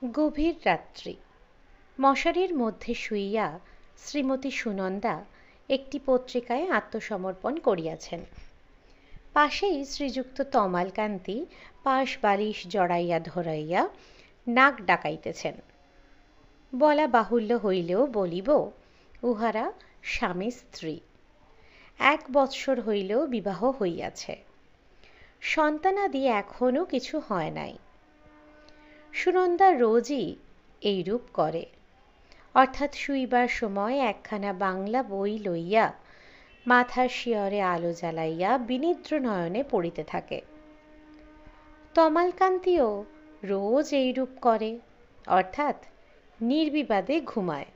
গভীর রাত্রি। মশারির মধ্যে শুইয়া শ্রীমতী সুনন্দা একটি পত্রিকায় আত্মসমর্পণ করিয়াছেন। পাশেই শ্রীযুক্ত তমালকান্তি পাশ বালিশ জড়াইয়া ধরাইয়া নাক ডাকাইতেছেন। বলা বাহুল্য হইলেও বলিব, উহারা স্বামী স্ত্রী। 1 বৎসর হইলেও বিবাহ হইয়াছে, সন্তানাদি এখনো কিছু হয় নাই। সুনন্দা রোজই এইরূপ করে, অর্থাৎ শুইবার সময় একখানা বাংলা বই লইয়া মাথার শিয়রে আলো জ্বালাইয়া বিনিদ্র নয়নে পড়িতে থাকে। তমালকান্তিও রোজ এইরূপ করে, অর্থাৎ নির্বিবাদে ঘুমায়।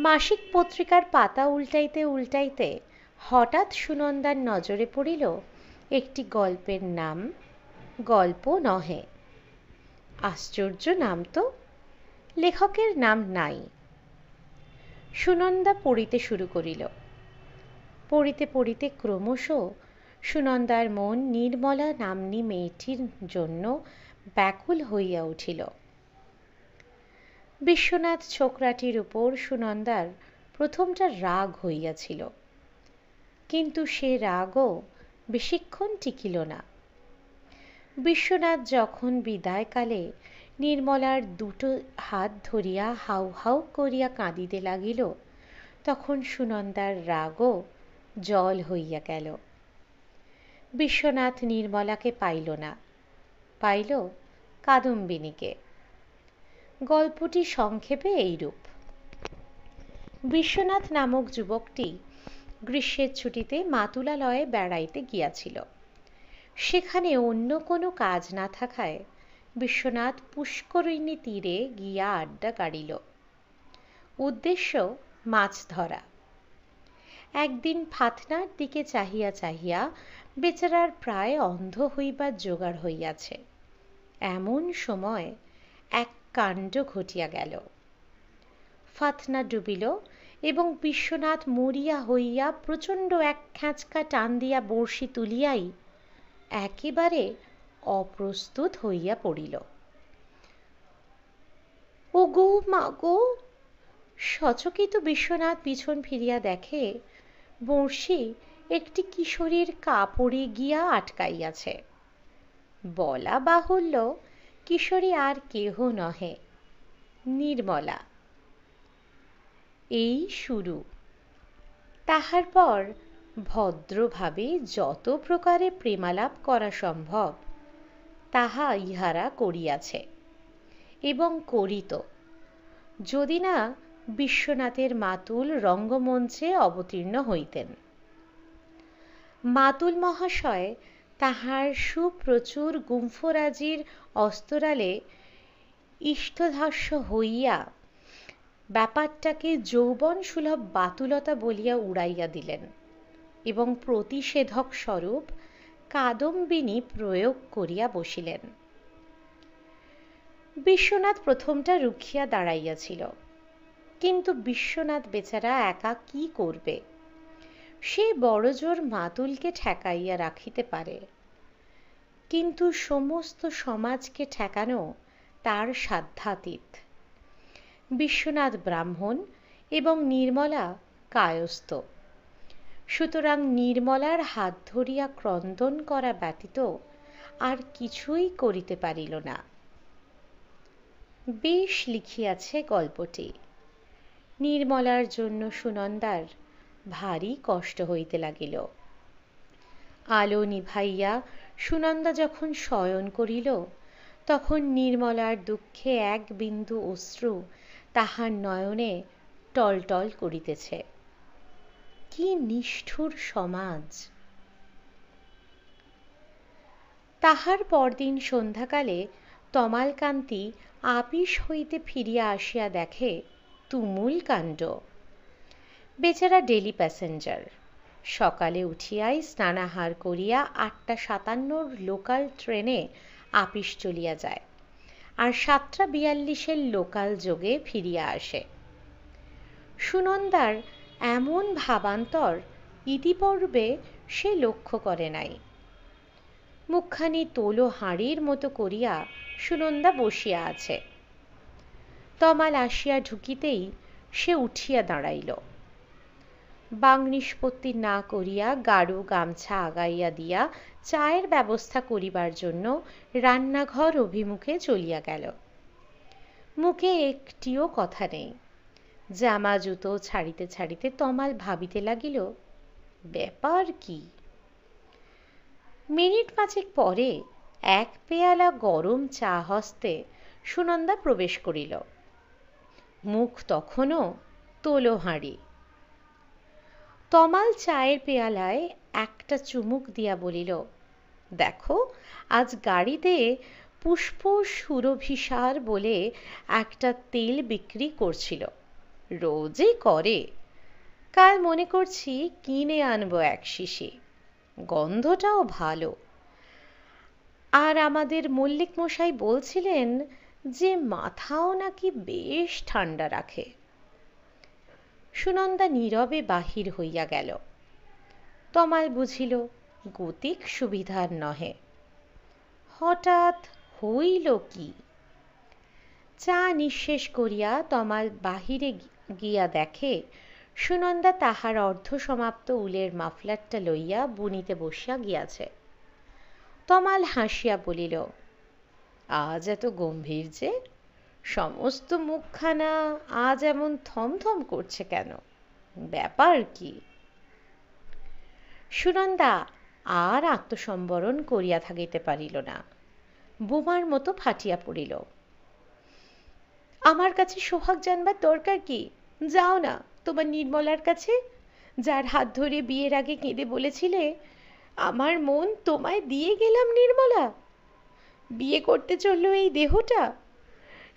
মাসিক পত্রিকার পাতা উল্টাইতে উল্টাইতে হঠাৎ সুনন্দার নজরে পড়িল একটি গল্পের নাম গল্প নহে। আশ্চর্য নাম তো, লেখকের নাম নাই। সুনন্দা পড়িতে শুরু করিল। পড়িতে পড়িতে ক্রমশ সুনন্দার মন নির্মলা নাম্নী মেয়েটির জন্য ব্যাকুল হইয়া উঠিল। বিশ্বনাথ ছোকরাটির উপর সুনন্দার প্রথমটা রাগ হইয়াছিল, কিন্তু সে রাগও বেশিক্ষণ টিকিল না। বিশ্বনাথ যখন বিদায়কালে নির্মলার দুটো হাত ধরিয়া হাউ হাউ করিয়া কাঁদিতে লাগিল, তখন সুনন্দার রাগও জল হইয়া গেল। বিশ্বনাথ নির্মলাকে পাইল না, পাইল কাদম্বিনীকে। গল্পটি সংক্ষেপে এইরূপ। বিশ্বনাথ নামক যুবকটি গ্রীষ্মের ছুটিতে মাতুলালয়ে বেড়াইতে গিয়াছিল। সেখানে অন্য কোনো কাজ না থাকায় বিশ্বনাথ পুষ্করিণী তীরে গিয়া আড্ডা গাড়িল। উদ্দেশ্য মাছ ধরা। একদিন ফাতনার দিকে চাহিয়া চাহিয়া বেচারার প্রায় অন্ধ হইবার জোগাড় হইয়াছে। এমন সময় এক কাণ্ড ঘটিয়া গেল। ফাতনা ডুবিল এবং বিশ্বনাথ মরিয়া হইয়া প্রচণ্ড এক খ্যাঁচকা টান দিয়া বড়শি তুলিয়াই একেবারে অপ্রস্তুত হইয়া পড়িল। ওগো মাগো! সচকিত বিশ্বনাথ পিছন ফিরিয়া দেখে বড়শি একটি কিশোরীর কাপড়ে গিয়া আটকাইয়াছে। বলা বাহুল্য, কিশোরী আর কেহ নহে, নির্মলা। এই শুরু। তাহার পর ভদ্রভাবে যত প্রকারে প্রেমালাপ করা সম্ভব তাহা ইহারা করিয়াছে এবং করিত, যদি না বিশ্বনাথের মাতুল রঙ্গমঞ্চে অবতীর্ণ হইতেন। মাতুল মহাশয় তাহার সুপ্রচুর গুম্ফরাজির অস্তরালে ইষ্টধস্য হইয়া ব্যাপারটাকে যৌবন সুলভ বাতুলতা বলিয়া উড়াইয়া দিলেন এবং প্রতিষেধক স্বরূপ কাদম্বিনী প্রয়োগ করিয়া বসিলেন। বিশ্বনাথ প্রথমটা রুখিয়া দাঁড়াইয়াছিল, কিন্তু বিশ্বনাথ বেচারা একা কি করবে? সে বড়জোর মাতুলকে ঠেকাইয়া রাখিতে পারে, কিন্তু সমস্ত সমাজকে ঠেকানো তার সাধ্যাতীত। বিশ্বনাথ ব্রাহ্মণ এবং নির্মলা কায়স্থ, সুতরাং নির্মলার হাত ধরিয়া ক্রন্দন করা ব্যতীত আর কিছুই করিতে পারিল না। বেশ লিখিয়াছে গল্পটি। নির্মলার জন্য সুনন্দার ভারী কষ্ট হইতে লাগিল। আলো নিভাইয়া সুনন্দা যখন শয়ন করিল, তখন নির্মলার দুঃখে এক বিন্দু অশ্রু তাহার নয়নে টলটল করিতেছে। কি নিষ্ঠুর সমাজ! তাহার পরদিন সন্ধ্যাকালে তমালকান্তি আপিস হইতে ফিরিয়া আসিয়া দেখে তুমুল কাণ্ড। বেচারা ডেলি প্যাসেঞ্জার সকালে উঠিয়াই স্নানাহার করিয়া 8:57 লোকাল ট্রেনে আপিস চলিয়া যায়, আর 7:42 লোকাল যোগে ফিরিয়া আসে। সুনন্দার এমন ভাবান্তর ইতিপূর্বে সে লক্ষ্য করে নাই। মুখখানি তোলো হাঁড়ির মতো করিয়া সুনন্দা বসিয়া আছে। তমাল আসিয়া ঢুকিতেই সে উঠিয়া দাঁড়াইল। বাং নিষ্পত্তি না করিয়া গাঢ় গামছা আগাইয়া দিয়া চায়ের ব্যবস্থা করিবার জন্য রান্নাঘর অভিমুখে চলিয়া গেল। মুখে একটিও কথা নেই। জামা জুতো ছাড়িতে ছাড়িতে তমাল ভাবিতে লাগিল, ব্যাপার কি। মিনিট পাঁচেক পরে এক পেয়ালা গরম চা হস্তে সুনন্দা প্রবেশ করিল। মুখ তখনও তোলো হাঁড়ি। তমাল চায়ের পেয়ালায় একটা চুমুক দিয়া বলিল, দেখো আজ গাড়িতে পুষ্প সুরভিসার বলে একটা তেল বিক্রি করছিল, রোজই করে। কাল মনে করছি কিনে আনবো এক শিশি, গন্ধটাও ভালো। আর আমাদের মল্লিক মশাই বলছিলেন যে মাথাও নাকি বেশ ঠান্ডা রাখে। সুনন্দা নীরবে বাহির হইয়া গেল। তমাল বুঝিল গতিক সুবিধার নহে। হঠাৎ হইল কি। চা নিঃশেষ করিয়া তমাল বাহিরে গিয়া দেখে সুনন্দা তাহার অর্ধসমাপ্ত উলের মাফলারটা লইয়া বুনিতে বসিয়া গিয়াছে। তমাল হাসিয়া বলিল, আজ এত গম্ভীর যে, সমস্ত মুখখানা আজ এমন থমথম করছে কেন, ব্যাপার কি। সুনন্দা আর আত্মসম্বরণ করিয়া থাকিতে পারিল না, বোমার মতো ফাটিয়া পড়িল। আমার কাছে সোহাগ জানবার দরকার কি, যাও না তোমার নির্মলার কাছে, যার হাত ধরে বিয়ের আগে কেঁদে বলেছিলে, আমার মন তোমায় দিয়ে গেলাম নির্মলা, বিয়ে করতে চললো এই দেহটা,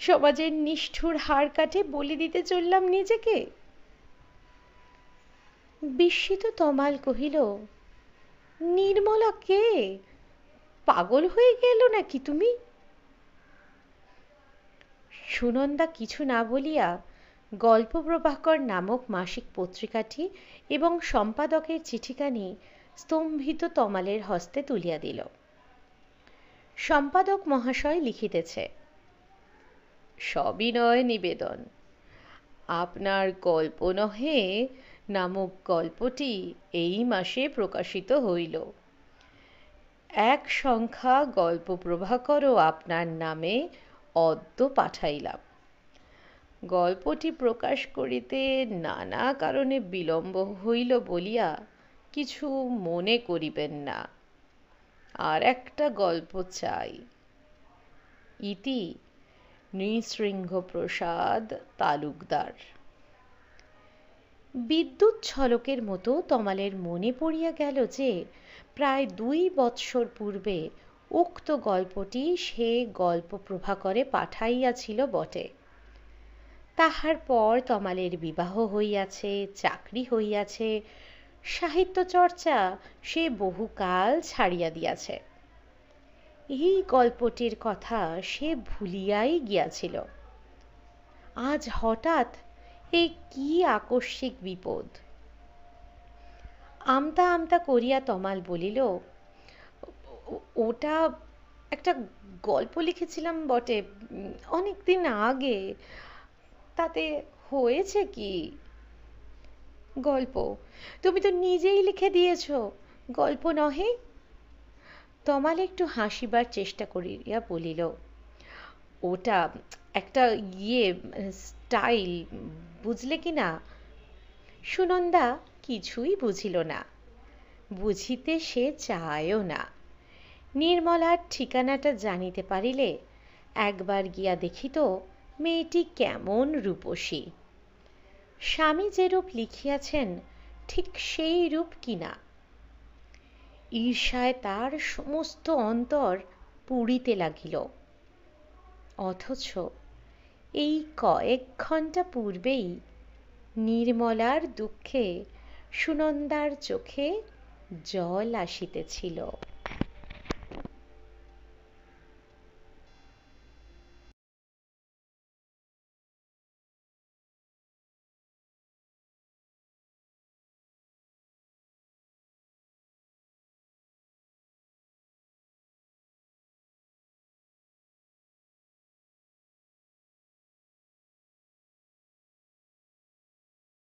সমাজের নিষ্ঠুর হাড় কাঠে বলি দিতে চললাম নিজেকে। বিস্মিত তমাল কহিল, নির্মলা কে? পাগল হয়ে গেল নাকি তুমি? সুনন্দা কিছু না বলিয়া গল্প প্রভাকর নামক মাসিক পত্রিকাটি এবং সম্পাদকের চিঠিখানি স্তম্ভিত তমালের হস্তে তুলিয়া দিল। সম্পাদক মহাশয় লিখিতেছে, সবিনয় নিবেদন, আপনার গল্প নহে নামক গল্পটি এই মাসে প্রকাশিত হইল। এক সংখ্যা গল্প প্রভাকরও আপনার নামে অদ্য পাঠাইলাম। গল্পটি প্রকাশ করিতে নানা কারণে বিলম্ব হইল বলিয়া কিছু মনে করিবেন না। আর একটা গল্প চাই। ইতি নৃসিংহপ্রসাদ তালুকদার। বিদ্যুৎ ঝলকের মতো তমালের মনে পড়িয়া গেল যে প্রায় 2 বৎসর পূর্বে উক্ত গল্পটি সে গল্প প্রভাকরে পাঠাইয়াছিল বটে। তাহার পর তমালের বিবাহ হইয়াছে, চাকরি হইয়াছে, সাহিত্য চর্চা সে বহুকাল ছাড়িয়া দিয়াছে। এই গল্পটির কথা সে ভুলিয়াই গিয়াছিল। আজ হঠাৎ এই কি আকস্মিক বিপদ। আমতা আমতা করিয়া তমাল বলিল, ওটা একটা গল্প লিখেছিলাম বটে, অনেকদিন আগে, তাতে হয়েছে কি। গল্প? তুমি তো নিজেই লিখে দিয়েছ, গল্প নহে। তমাল একটু হাসিবার চেষ্টা করিয়া বলিল, ওটা একটা স্টাইল, বুঝলে কি না। সুনন্দা কিছুই বুঝিল না, বুঝিতে সে চায়ও না। নির্মলার ঠিকানাটা জানিতে পারিলে একবার গিয়া দেখিত মেয়েটি কেমন রূপসী, স্বামী যেরূপ লিখিয়াছেন ঠিক সেই রূপ কিনা। ঈর্ষায় তার সমস্ত অন্তর পুড়িতে লাগিল। অথচ এই কয়েক ঘন্টা পূর্বেই নির্মলার দুঃখে সুনন্দার চোখে জল আসিতেছিল।